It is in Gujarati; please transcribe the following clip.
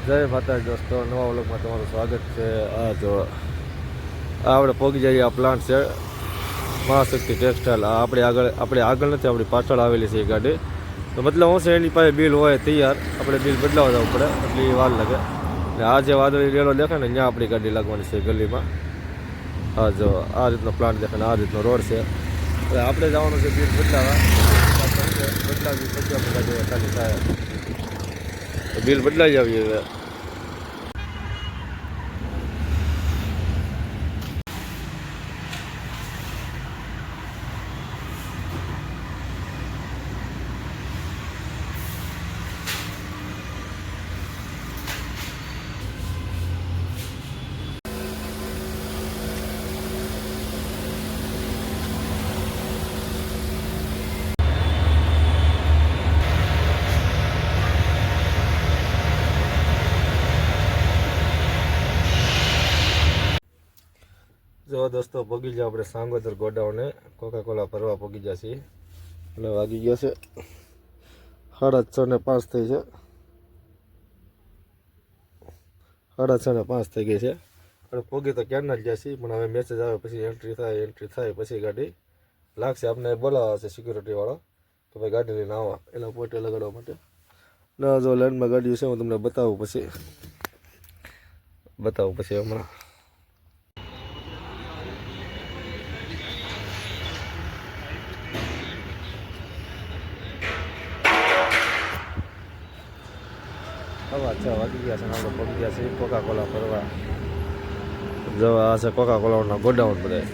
જય માતાજી દોસ્તો, નવા વ્લોગમાં તમારું સ્વાગત છે। આ જો આપણે પહોંચી જઈએ, આ પ્લાન્ટ છે મહાશક્તિ ટેક્સટાઇલ। આ આપણે આગળ નથી, આપણી પાછળ આવેલી છે એ ગાડી। તો મતલબ હું છે એની પાસે બિલ હોય તૈયાર, આપણે બિલ બદલાવા જવું પડે એટલે એ વાર લાગે। ને આ જે વાદળી રેલો દેખાય ને ત્યાં આપણી ગાડી લાગવાની છે ગલીમાં। હા જો આ રીતનો પ્લાન્ટ દેખાય ને આ રીતનો રોડ છે। હવે આપણે જવાનું છે બિલ બદલાવા, બદલાવી પછી આપણે ગાડી ખાલી થાય બિલ બદલાઈ આવીએ હવે। જો દોસ્તો પગી ગયા આપણે સાંગોદર ગોડાઉને, કોકા કોલા ભરવા પગી ગયા છીએ અને વાગી ગયો છે 6:30 થઈ છે, 6:30 થઈ ગઈ છે। અને પગી તો ક્યારના જ ગયા છીએ, પણ હવે મેસેજ આવે પછી એન્ટ્રી થાય પછી ગાડી લાગશે। આપણે બોલાવા છે સિક્યુરિટી વાળો કે ભાઈ ગાડી લઈને આવો, એના પોઈન્ટે લગાડવા માટે। ના જો લાઈનમાં ગાડી છે, હું તમને બતાવું પછી હમણાં। હવા 6 વાગી ગયા છે ને આપણે પહોંચી ગયા છીએ કોકા કોલા ફરવા। જો આ છે કોકા કોલાના ગોડાઉન બધા।